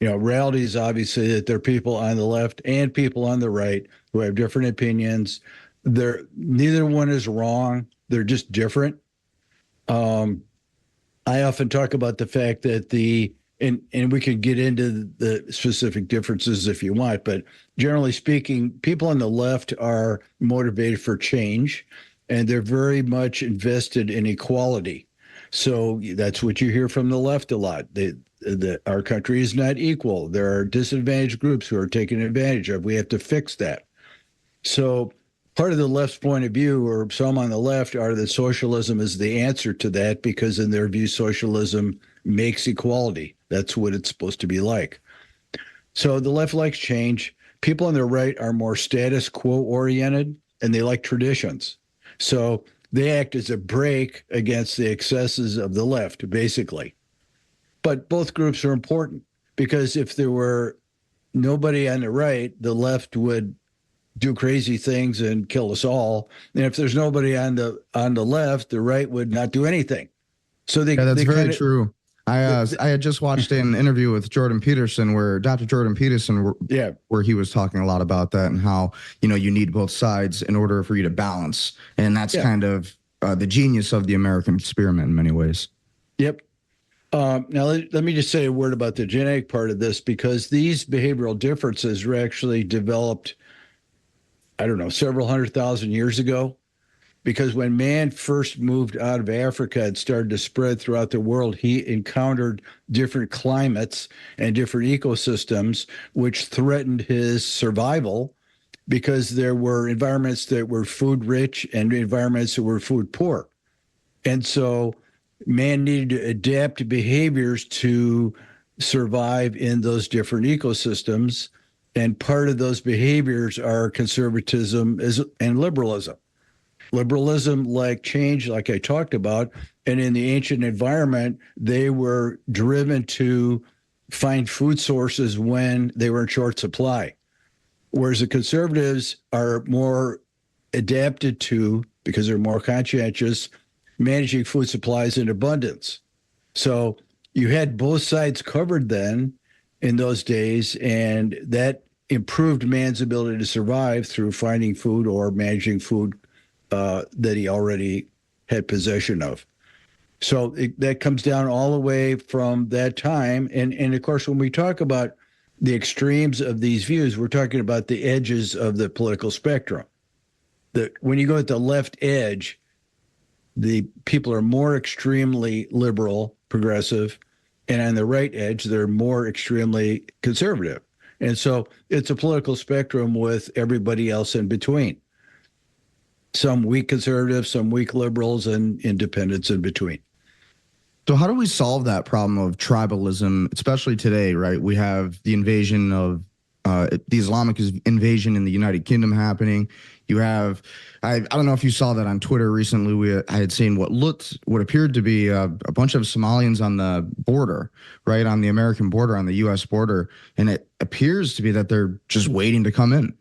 reality is obviously that there are people on the left and people on the right who have different opinions. Neither one is wrong. They're just different. I often talk about the fact that and we can get into the specific differences if you want, but generally speaking, people on the left are motivated for change, and they're very much invested in equality. So that's what you hear from the left a lot. Our country is not equal. There are disadvantaged groups who are taken advantage of. We have to fix that. So part of the left's point of view, or some on the left, are that socialism is the answer to that because in their view, socialism makes equality. That's what it's supposed to be like. So the left likes change. People on the right are more status quo oriented, and they like traditions. So they act as a brake against the excesses of the left, basically. But both groups are important because if there were nobody on the right, the left would do crazy things and kill us all. And if there's nobody on the left, the right would not do anything. So that's very true. I had just watched an interview with Jordan Peterson where Dr. Jordan Peterson, where he was talking a lot about that and how, you need both sides in order for you to balance. And that's kind of the genius of the American experiment in many ways. Yep. Now, let me just say a word about the genetic part of this, because these behavioral differences were actually developed, I don't know, several 100,000 years ago. Because when man first moved out of Africa and started to spread throughout the world, he encountered different climates and different ecosystems, which threatened his survival because there were environments that were food rich and environments that were food poor. And so man needed to adapt behaviors to survive in those different ecosystems. And part of those behaviors are conservatism and liberalism. Liberalism, like change, like I talked about, and in the ancient environment, they were driven to find food sources when they were in short supply. Whereas the conservatives are more adapted to, because they're more conscientious, managing food supplies in abundance. So you had both sides covered then in those days, and that improved man's ability to survive through finding food or managing food that he already had possession of. So that comes down all the way from that time. And of course, when we talk about the extremes of these views, we're talking about the edges of the political spectrum. When you go at the left edge, the people are more extremely liberal, progressive, and on the right edge, they're more extremely conservative. And so it's a political spectrum with everybody else in between. Some weak conservatives, some weak liberals, and independents in between. So how do we solve that problem of tribalism, especially today, right? We have the invasion of the Islamic invasion in the United Kingdom happening. You have, I don't know if you saw that on Twitter recently. I had seen what appeared to be a bunch of Somalians on the border, right, on the American border, on the U.S. border, and it appears to be that they're just waiting to come in.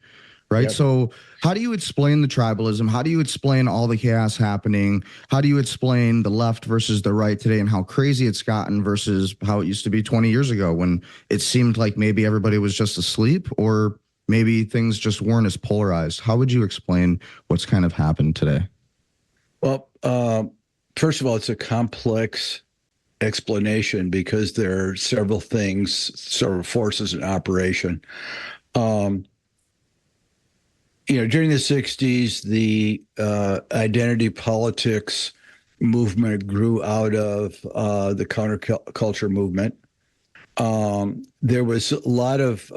Right. Yep. So how do you explain the tribalism? How do you explain all the chaos happening? How do you explain the left versus the right today and how crazy it's gotten versus how it used to be 20 years ago when it seemed like maybe everybody was just asleep or maybe things just weren't as polarized? How would you explain what's kind of happened today? Well, first of all, it's a complex explanation because there are several things, several forces in operation. During the 60s, the identity politics movement grew out of the counterculture movement. There was a lot of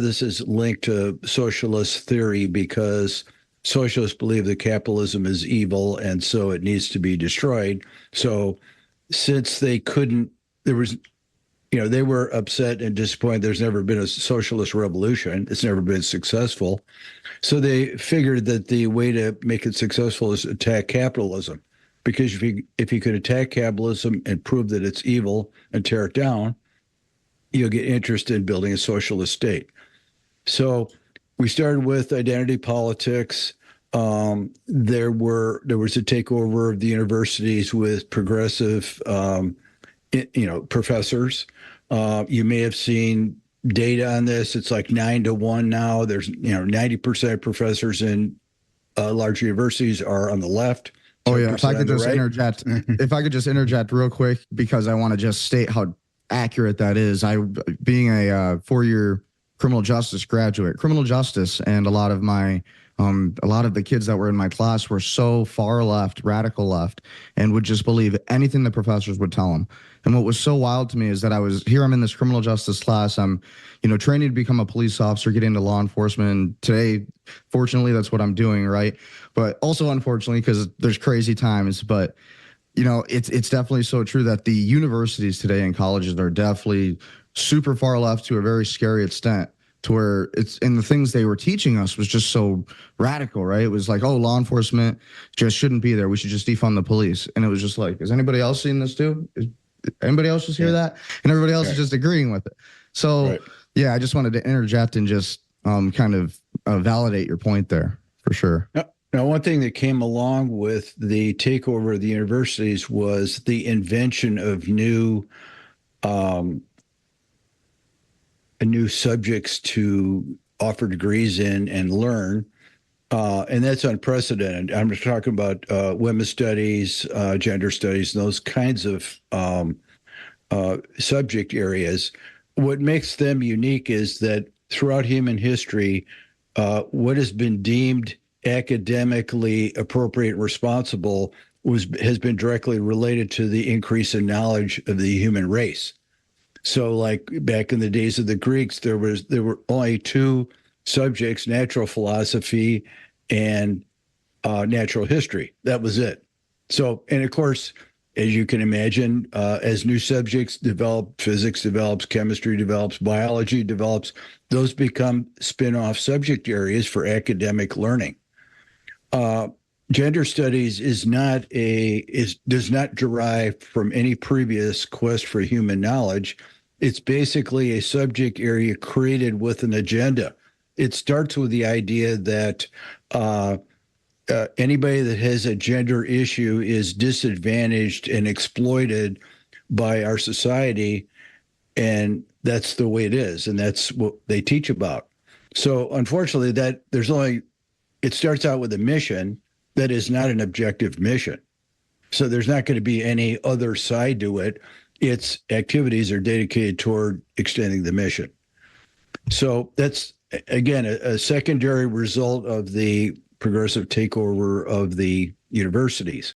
this is linked to socialist theory because socialists believe that capitalism is evil and so it needs to be destroyed. So since they couldn't, they were upset and disappointed. There's never been a socialist revolution. It's never been successful. So they figured that the way to make it successful is attack capitalism, because if you could attack capitalism and prove that it's evil and tear it down, you'll get interest in building a socialist state. So we started with identity politics. There was a takeover of the universities with progressive, professors. You may have seen data on this. It's like 9-1 now. There's 90% of professors in large universities are on the left. Oh yeah, if I 10% could on the just right. interject, if I could just interject real quick because I want to just state how accurate that is. I, being a 4-year criminal justice graduate, criminal justice, and a lot of the kids that were in my class were so far left, radical left, and would just believe anything the professors would tell them. And what was so wild to me is that I'm in this criminal justice class. I'm, training to become a police officer, get into law enforcement. And today, fortunately, that's what I'm doing, right? But also, unfortunately, because there's crazy times. But it's definitely so true that the universities today and colleges are definitely super far left to a very scary extent, to where the things they were teaching us was just so radical, right? It was like, oh, law enforcement just shouldn't be there. We should just defund the police. And it was just like, is anybody else seeing this too? Is anybody else just hear that? And everybody else is just agreeing with it. So yeah, I just wanted to interject and just kind of validate your point there for sure. Now, one thing that came along with the takeover of the universities was the invention of new subjects to offer degrees in and learn. And that's unprecedented. I'm just talking about women's studies, gender studies, those kinds of subject areas. What makes them unique is that throughout human history, what has been deemed academically appropriate and responsible has been directly related to the increase in knowledge of the human race. So, like back in the days of the Greeks, there were only two subjects: natural philosophy and natural history. That was it. So, and of course, as you can imagine, as new subjects develop, physics develops, chemistry develops, biology develops, those become spin-off subject areas for academic learning. Gender studies does not derive from any previous quest for human knowledge. It's basically a subject area created with an agenda. It starts with the idea that anybody that has a gender issue is disadvantaged and exploited by our society, and that's the way it is, and that's what they teach about. So, unfortunately, it starts out with a mission that is not an objective mission. So there's not going to be any other side to it. Its activities are dedicated toward extending the mission. So that's, again, a secondary result of the progressive takeover of the universities.